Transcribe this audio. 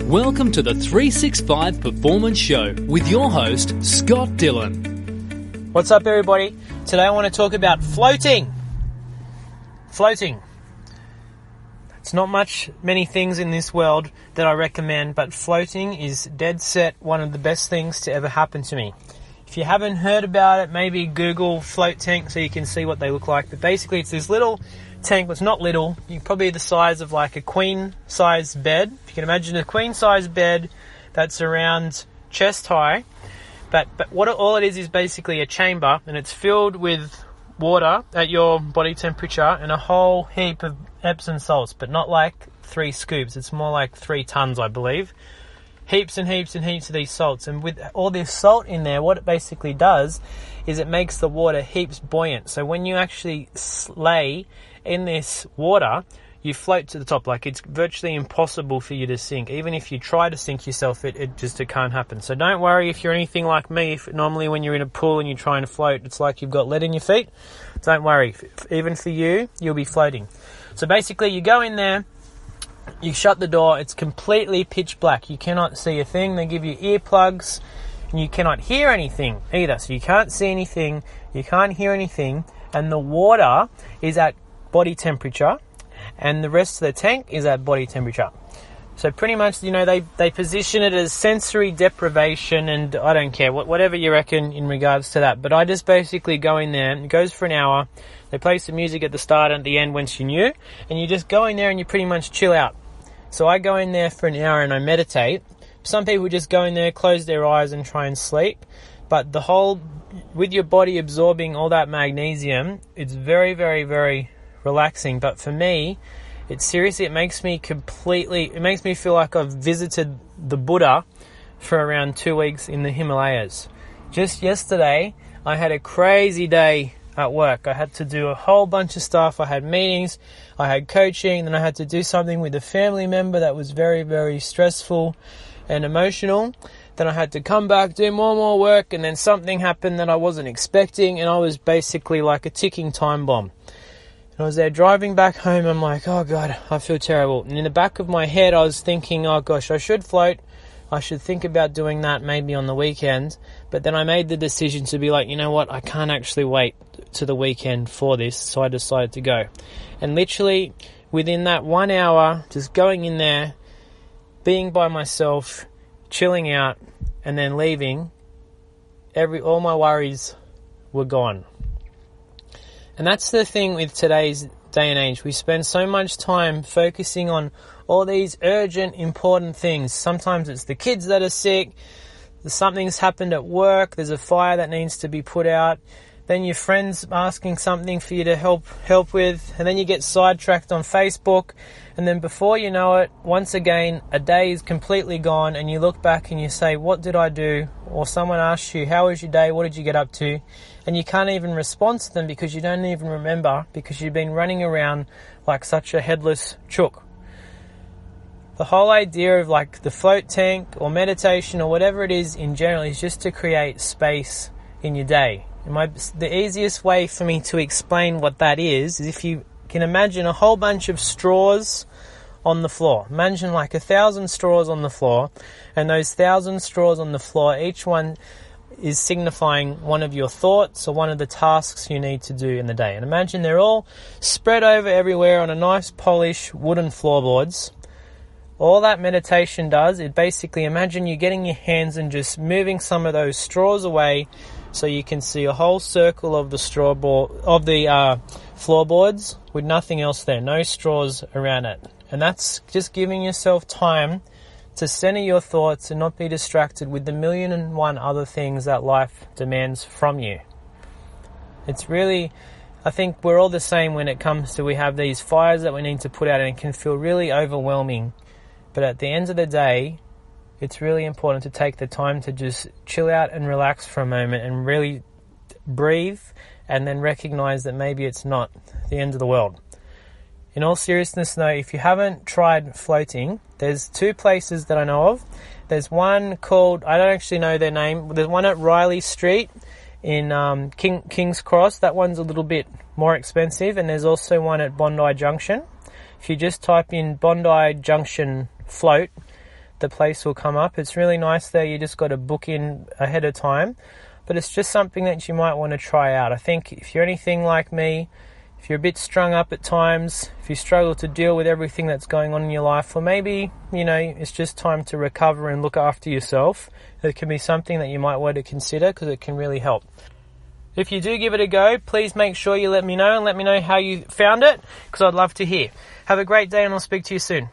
Welcome to the 365 Performance Show with your host, Scott Dillon. What's up, everybody? Today I want to talk about floating. Floating. It's not many things in this world that I recommend, but floating is dead set one of the best things to ever happen to me. If you haven't heard about it, maybe Google float tank so you can see what they look like. But basically it's this little tank that's not little. You're probably the size of like a queen-size bed. If you can imagine a queen-size bed that's around chest high. But what all it is basically a chamber, and it's filled with water at your body temperature and a whole heap of Epsom salts, but not like 3 scoops. It's more like 3 tons, I believe. Heaps and heaps and heaps of these salts. And with all this salt in there, what it basically does is it makes the water heaps buoyant. So when you actually lay in this water, you float to the top. Like, it's virtually impossible for you to sink. Even if you try to sink yourself, it can't happen. So don't worry if you're anything like me. If normally when you're in a pool and you're trying to float, it's like you've got lead in your feet. Don't worry. Even for you, you'll be floating. So basically you go in there, you shut the door, it's completely pitch black. You cannot see a thing. They give you earplugs and you cannot hear anything either. So you can't see anything, you can't hear anything, and the water is at body temperature and the rest of the tank is at body temperature. So pretty much, they position it as sensory deprivation, and I don't care, whatever you reckon in regards to that. But I just basically go in there, it goes for an hour, they play some music at the start and at the end once you're new, and you just go in there and you pretty much chill out. So I go in there for an hour and I meditate. Some people just go in there, close their eyes and try and sleep. But with your body absorbing all that magnesium, it's very, very, very relaxing. But for me, it makes me feel like I've visited the Buddha for around 2 weeks in the Himalayas. Just yesterday, I had a crazy day at work. I had to do a whole bunch of stuff. I had meetings, I had coaching, then I had to do something with a family member that was very, very stressful and emotional. Then I had to come back, do more work, and then something happened that I wasn't expecting, and I was basically like a ticking time bomb. I was there driving back home. I'm like, oh God, I feel terrible. And in the back of my head, I was thinking, oh gosh, I should float. I should think about doing that maybe on the weekend. But then I made the decision to be like, you know what? I can't actually wait to the weekend for this. So I decided to go. And literally within that 1 hour, just going in there, being by myself, chilling out, and then leaving, all my worries were gone. And that's the thing with today's day and age. We spend so much time focusing on all these urgent, important things. Sometimes it's the kids that are sick, something's happened at work, there's a fire that needs to be put out, then your friend's asking something for you to help with, and then you get sidetracked on Facebook, and then before you know it, once again, a day is completely gone, and you look back and you say, what did I do? Or someone asks you, how was your day? What did you get up to? And you can't even respond to them because you don't even remember, because you've been running around like such a headless chook. The whole idea of like the float tank or meditation or whatever it is in general is just to create space in your day. The easiest way for me to explain what that is if you can imagine a whole bunch of straws on the floor. Imagine like 1,000 straws on the floor, and those 1,000 straws on the floor, each one is signifying one of your thoughts or one of the tasks you need to do in the day. And imagine they're all spread over everywhere on a nice polished wooden floorboards. All that meditation does is basically imagine you getting your hands and just moving some of those straws away so you can see a whole circle of the floorboards with nothing else there, no straws around it. And that's just giving yourself time to center your thoughts and not be distracted with the 1,000,001 other things that life demands from you. It's really, I think we're all the same when it comes to we have these fires that we need to put out, and it can feel really overwhelming. But at the end of the day, it's really important to take the time to just chill out and relax for a moment and really breathe, and then recognize that maybe it's not the end of the world. In all seriousness though, if you haven't tried floating, there's 2 places that I know of. There's one called, I don't actually know their name, there's one at Riley Street in King's Cross. That one's a little bit more expensive, and there's also one at Bondi Junction. If you just type in Bondi Junction float, the place will come up. It's really nice there. You just got to book in ahead of time. But it's just something that you might want to try out. I think if you're anything like me, if you're a bit strung up at times, if you struggle to deal with everything that's going on in your life, or maybe, it's just time to recover and look after yourself, it can be something that you might want to consider because it can really help. If you do give it a go, please make sure you let me know and let me know how you found it because I'd love to hear. Have a great day and I'll speak to you soon.